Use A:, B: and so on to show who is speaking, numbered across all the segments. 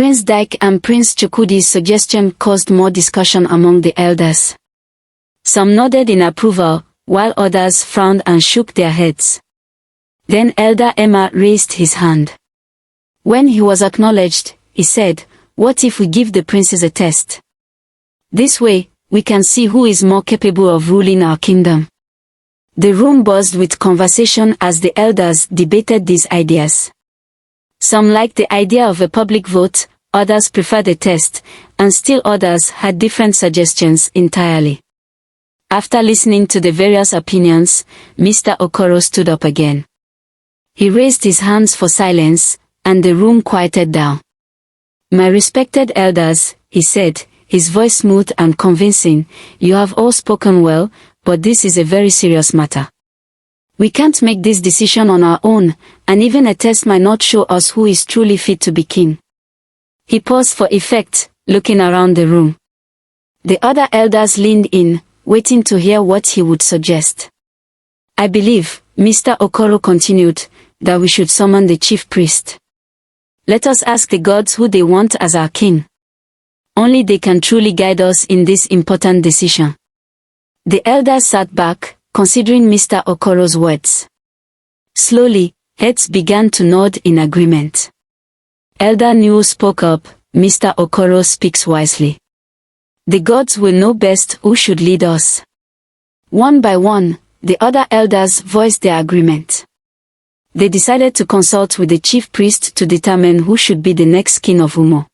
A: Prince Dike and Prince Chukwudi's suggestion caused more discussion among the elders. Some nodded in approval, while others frowned and shook their heads. Then Elder Emma raised his hand. When he was acknowledged, he said, "What if we give the princes a test? This way, we can see who is more capable of ruling our kingdom." The room buzzed with conversation as the elders debated these ideas. Some liked the idea of a public vote, others preferred a test, and still others had different suggestions entirely. After listening to the various opinions, Mr. Okoro stood up again. He raised his hands for silence, and the room quieted down. "My respected elders," he said, his voice smooth and convincing, "you have all spoken well, but this is a very serious matter. We can't make this decision on our own, and even a test might not show us who is truly fit to be king." He paused for effect, looking around the room. The other elders leaned in, waiting to hear what he would suggest. "I believe," Mr. Okoro continued, "that we should summon the chief priest. Let us ask the gods who they want as our king. Only they can truly guide us in this important decision." The elders sat back, considering Mr. Okoro's words. Slowly, heads began to nod in agreement. Elder Newell spoke up, "Mr. Okoro speaks wisely. The gods will know best who should lead us." One by one, the other elders voiced their agreement. They decided to consult with the chief priest to determine who should be the next king of Umo.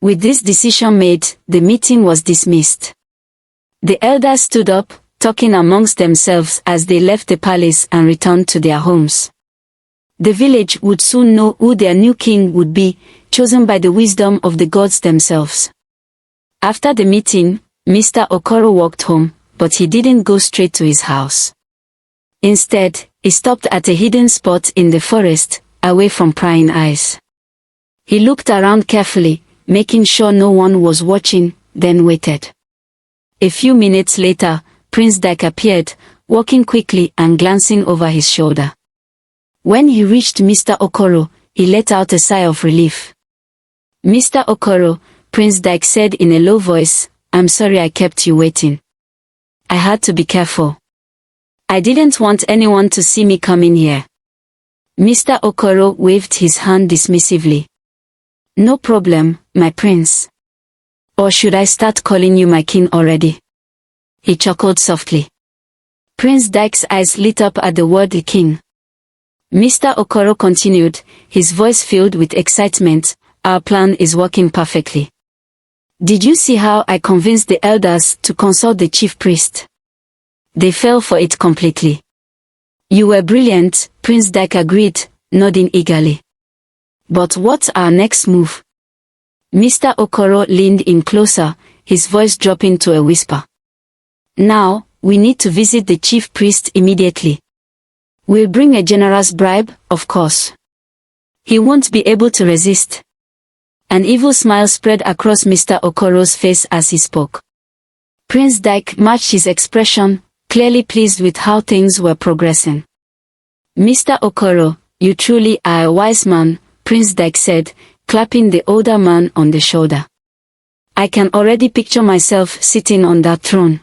A: With this decision made, the meeting was dismissed. The elders stood up, talking amongst themselves as they left the palace and returned to their homes. The village would soon know who their new king would be, chosen by the wisdom of the gods themselves. After the meeting, Mr. Okoro walked home, but he didn't go straight to his house. Instead, he stopped at a hidden spot in the forest, away from prying eyes. He looked around carefully, making sure no one was watching, then waited. A few minutes later, Prince Dike appeared, walking quickly and glancing over his shoulder. When he reached Mr. Okoro, he let out a sigh of relief. "Mr. Okoro," Prince Dike said in a low voice, "I'm sorry I kept you waiting. I had to be careful. I didn't want anyone to see me come in here." Mr. Okoro waved his hand dismissively. "No problem, my prince. Or should I start calling you my king already?" He chuckled softly. Prince Dike's eyes lit up at the word king. Mr. Okoro continued, his voice filled with excitement, "Our plan is working perfectly. Did you see how I convinced the elders to consult the chief priest? They fell for it completely." "You were brilliant," Prince Dike agreed, nodding eagerly. "But what's our next move?" Mr. Okoro leaned in closer, his voice dropping to a whisper. "Now, we need to visit the chief priest immediately. We'll bring a generous bribe, of course. He won't be able to resist." An evil smile spread across Mr. Okoro's face as he spoke. Prince Dike matched his expression, clearly pleased with how things were progressing. "Mr. Okoro, you truly are a wise man," Prince Dike said, clapping the older man on the shoulder. "I can already picture myself sitting on that throne."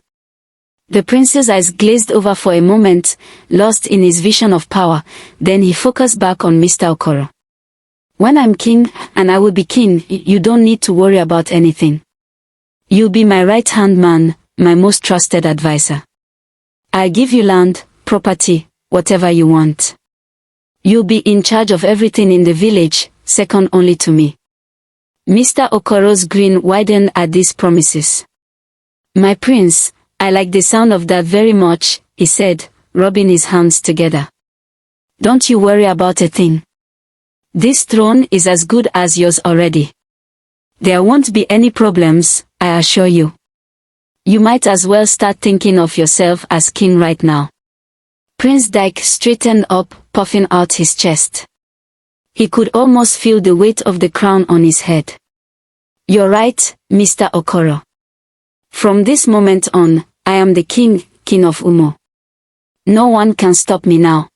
A: The prince's eyes glazed over for a moment, lost in his vision of power, then he focused back on Mr. Okoro. "When I'm king, and I will be king, you don't need to worry about anything. You'll be my right-hand man, my most trusted advisor. I'll give you land, property, whatever you want. You'll be in charge of everything in the village, second only to me." Mr. Okoro's grin widened at these promises. "My prince, I like the sound of that very much," he said, rubbing his hands together. "Don't you worry about a thing. This throne is as good as yours already. There won't be any problems, I assure you. You might as well start thinking of yourself as king right now." Prince Dike straightened up, puffing out his chest. He could almost feel the weight of the crown on his head. "You're right, Mr. Okoro. From this moment on, I am the king, king of Umo. No one can stop me now."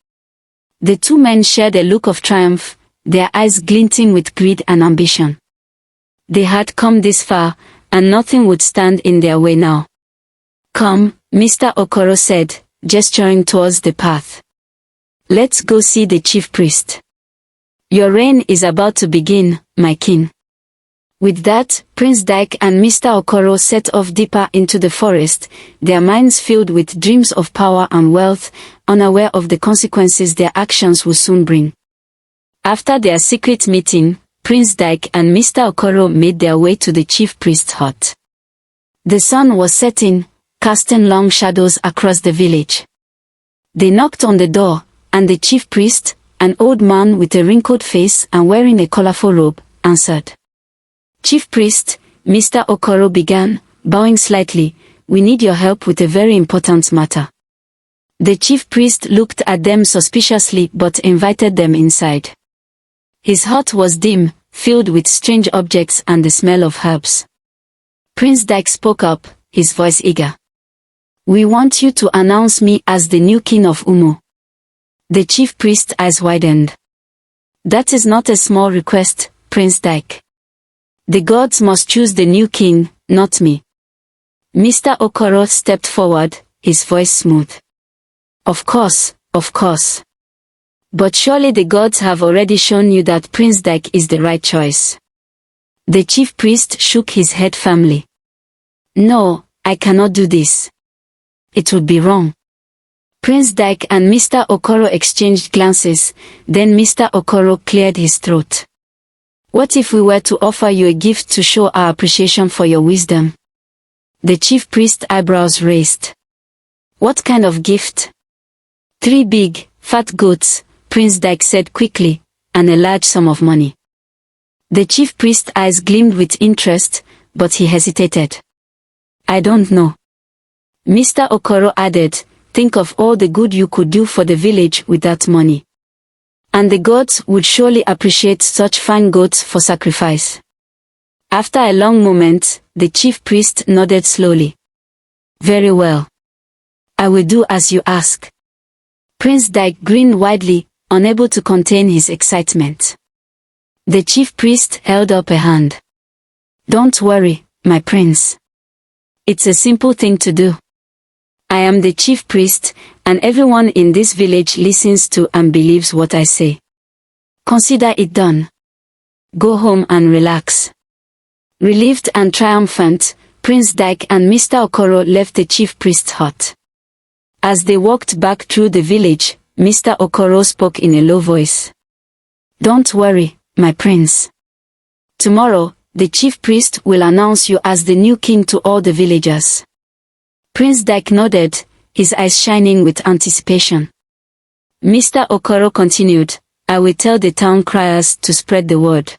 A: The two men shared a look of triumph, their eyes glinting with greed and ambition. They had come this far, and nothing would stand in their way now. "Come," Mr. Okoro said, gesturing towards the path. "Let's go see the chief priest. Your reign is about to begin, my king." With that, Prince Dike and Mr. Okoro set off deeper into the forest, their minds filled with dreams of power and wealth, unaware of the consequences their actions would soon bring. After their secret meeting, Prince Dike and Mr. Okoro made their way to the chief priest's hut. The sun was setting, casting long shadows across the village. They knocked on the door, and the chief priest, an old man with a wrinkled face and wearing a colorful robe, answered. "Chief priest," Mr. Okoro began, bowing slightly, "we need your help with a very important matter." The chief priest looked at them suspiciously but invited them inside. His hut was dim, filled with strange objects and the smell of herbs. Prince Dike spoke up, his voice eager. "We want you to announce me as the new king of Umo." The chief priest's eyes widened. "That is not a small request, Prince Dike. The gods must choose the new king, not me." Mr. Okoro stepped forward, his voice smooth. Of course. But surely the gods have already shown you that Prince Dike is the right choice." The chief priest shook his head firmly. "No, I cannot do this. It would be wrong." Prince Dike and Mr. Okoro exchanged glances, then Mr. Okoro cleared his throat. "What if we were to offer you a gift to show our appreciation for your wisdom?" The chief priest's eyebrows raised. "What kind of gift?" "3 big, fat goats," Prince Dike said quickly, "and a large sum of money." The chief priest's eyes gleamed with interest, but he hesitated. "I don't know." Mr. Okoro added, "Think of all the good you could do for the village with that money. And the gods would surely appreciate such fine goats for sacrifice." After a long moment, the chief priest nodded slowly. "Very well. I will do as you ask." Prince Dike grinned widely, unable to contain his excitement. The chief priest held up a hand. "Don't worry, my prince. It's a simple thing to do. I am the chief priest, and everyone in this village listens to and believes what I say. Consider it done. Go home and relax." Relieved and triumphant, Prince Dike and Mr. Okoro left the chief priest's hut. As they walked back through the village, Mr. Okoro spoke in a low voice. "Don't worry, my prince. Tomorrow, the chief priest will announce you as the new king to all the villagers." Prince Dike nodded, his eyes shining with anticipation. Mr. Okoro continued, "I will tell the town criers to spread the word.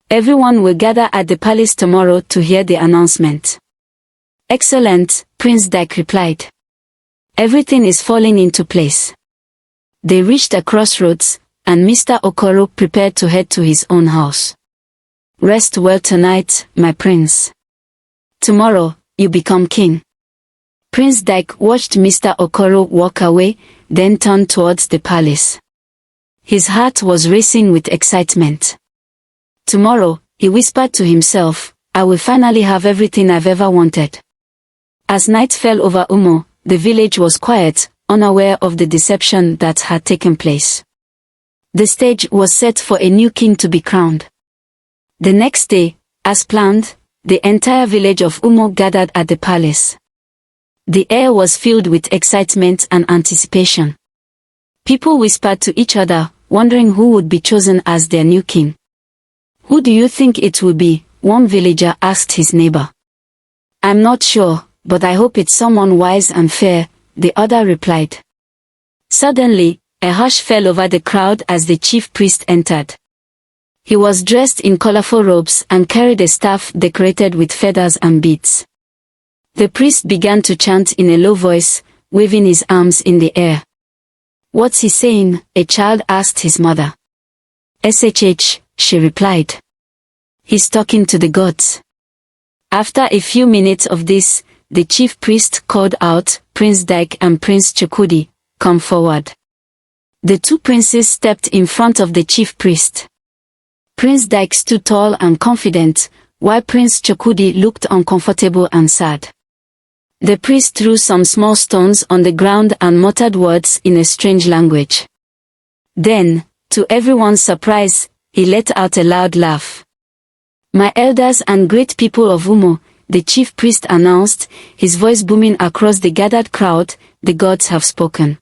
A: Everyone will gather at the palace tomorrow to hear the announcement." "Excellent," Prince Dike replied. "Everything is falling into place." They reached a crossroads, and Mr. Okoro prepared to head to his own house. "Rest well tonight, my prince. Tomorrow, you become king." Prince Dike watched Mr. Okoro walk away, then turned towards the palace. His heart was racing with excitement. "Tomorrow," he whispered to himself, "I will finally have everything I've ever wanted." As night fell over Umo, the village was quiet, unaware of the deception that had taken place. The stage was set for a new king to be crowned. The next day, as planned, the entire village of Umo gathered at the palace. The air was filled with excitement and anticipation. People whispered to each other, wondering who would be chosen as their new king. "Who do you think it will be?" one villager asked his neighbor. "I'm not sure, but I hope it's someone wise and fair," the other replied. Suddenly, a hush fell over the crowd as the chief priest entered. He was dressed in colorful robes and carried a staff decorated with feathers and beads. The priest began to chant in a low voice, waving his arms in the air. "What's he saying?" a child asked his mother. "SHH, she replied. "He's talking to the gods." After a few minutes of this, the chief priest called out, "Prince Dike and Prince Chukudi, come forward." The two princes stepped in front of the chief priest. Prince Dyke stood tall and confident, while Prince Chokudi looked uncomfortable and sad. The priest threw some small stones on the ground and muttered words in a strange language. Then, to everyone's surprise, he let out a loud laugh. "My elders and great people of Umo," the chief priest announced, his voice booming across the gathered crowd, "the gods have spoken.